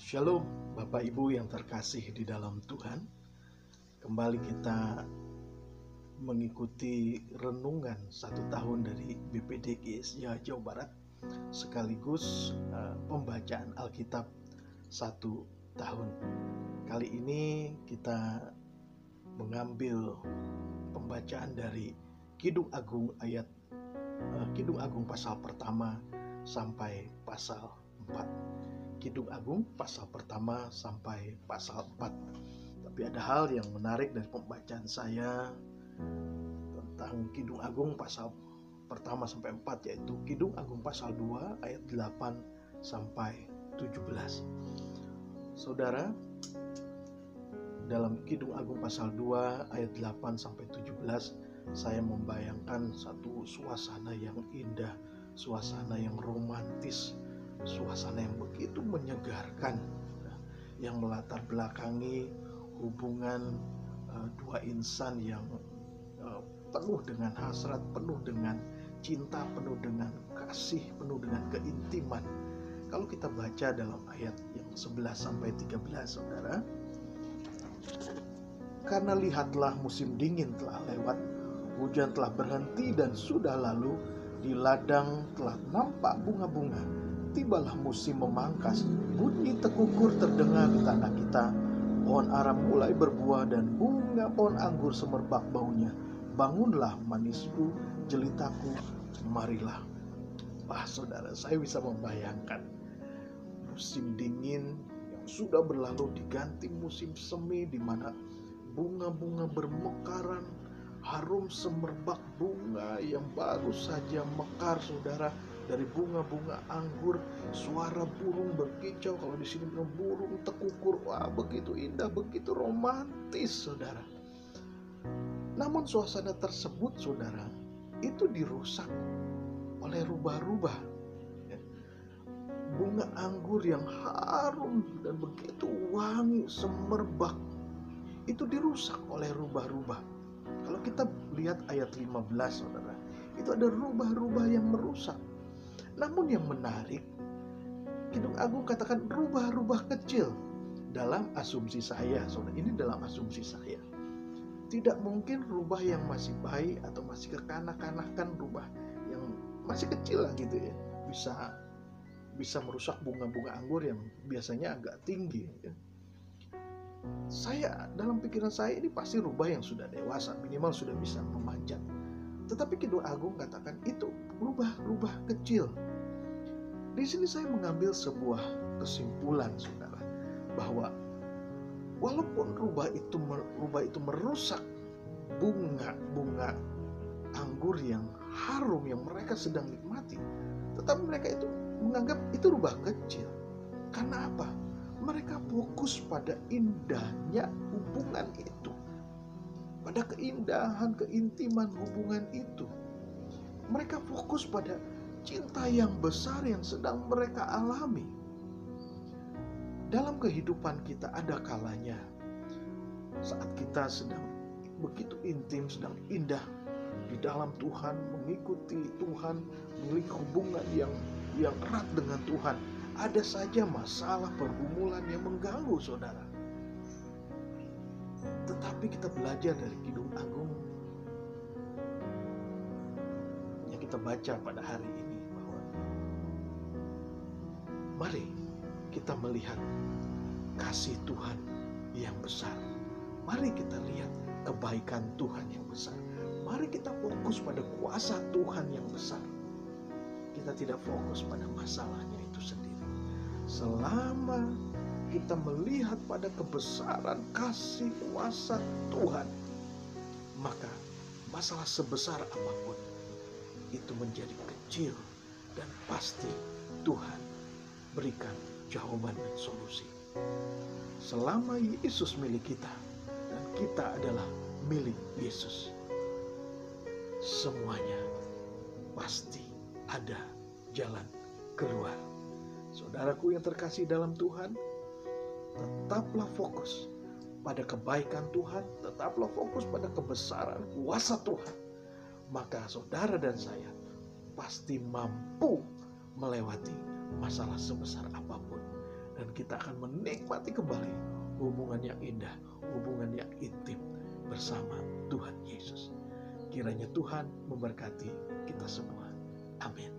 Shalom Bapak Ibu yang terkasih di dalam Tuhan. Kembali kita mengikuti renungan 1 tahun dari BPD GSIA Jawa Barat, sekaligus pembacaan Alkitab 1 tahun. Kali ini kita mengambil pembacaan dari Kidung Agung pasal pertama sampai pasal 4. Kidung Agung pasal pertama sampai pasal 4. Tapi ada hal yang menarik dari pembacaan saya tentang Kidung Agung pasal pertama sampai 4, yaitu Kidung Agung pasal 2 ayat 8 sampai 17. Saudara, dalam Kidung Agung pasal 2 ayat 8 sampai 17, saya membayangkan satu suasana yang indah, suasana yang romantis, suasana yang begitu menyegarkan, yang melatar belakangi hubungan dua insan yang penuh dengan hasrat, penuh dengan cinta, penuh dengan kasih, penuh dengan keintiman. Kalau kita baca dalam ayat yang 11 sampai 13, saudara, karena lihatlah musim dingin telah lewat, hujan telah berhenti dan sudah lalu, di ladang telah nampak bunga-bunga. Tibalah musim memangkas, bunyi tekukur terdengar di tanah kita. Pohon ara mulai berbuah dan bunga pohon anggur semerbak baunya. Bangunlah manisku, jelitaku, marilah. Wah saudara, saya bisa membayangkan musim dingin yang sudah berlalu diganti musim semi, di mana bunga-bunga bermekaran, harum semerbak bunga yang baru saja mekar, saudara. Dari bunga-bunga anggur, suara burung berkicau. Kalau di sini burung tekukur, wah begitu indah, begitu romantis, saudara. Namun suasana tersebut, saudara, itu dirusak oleh rubah-rubah. Bunga anggur yang harum dan begitu wangi semerbak itu dirusak oleh rubah-rubah. Kalau kita lihat ayat 15, saudara, itu ada rubah-rubah yang merusak. Namun yang menarik, Kidung Agung katakan rubah-rubah kecil. Dalam asumsi saya, saudara, ini dalam asumsi saya, tidak mungkin rubah yang masih bayi atau masih kekanak-kanakan, rubah yang masih kecil lah gitu ya, bisa merusak bunga-bunga anggur yang biasanya agak tinggi ya. Dalam pikiran saya ini pasti rubah yang sudah dewasa, minimal sudah bisa memanjat. Tetapi Kidung Agung katakan itu rubah-rubah kecil. Di sini saya mengambil sebuah kesimpulan, saudara, bahwa walaupun rubah itu merusak bunga anggur yang harum yang mereka sedang nikmati, tetapi mereka itu menganggap itu rubah kecil. Karena apa? Mereka fokus pada indahnya hubungan itu, pada keindahan, keintiman hubungan itu. Mereka fokus pada cinta yang besar yang sedang mereka alami. Dalam kehidupan kita ada kalanya saat kita sedang begitu intim, sedang indah di dalam Tuhan, mengikuti Tuhan, memiliki hubungan yang erat dengan Tuhan. Ada saja masalah, pergumulan yang mengganggu, saudara. Tetapi kita belajar dari Kidung Agung yang kita baca pada hari ini, bahwa mari kita melihat kasih Tuhan yang besar. Mari kita lihat kebaikan Tuhan yang besar. Mari kita fokus pada kuasa Tuhan yang besar. Kita tidak fokus pada masalahnya itu sendiri. Selama kita melihat pada kebesaran kasih kuasa Tuhan, maka masalah sebesar apapun itu menjadi kecil, dan pasti Tuhan berikan jawaban dan solusi. Selama Yesus milik kita dan kita adalah milik Yesus, semuanya pasti ada jalan keluar. Saudaraku yang terkasih dalam Tuhan, tetaplah fokus pada kebaikan Tuhan, tetaplah fokus pada kebesaran kuasa Tuhan. Maka saudara dan saya pasti mampu melewati masalah sebesar apapun. dan kita akan menikmati kembali hubungan yang indah, hubungan yang intim bersama Tuhan Yesus. Kiranya Tuhan memberkati kita semua. Amin.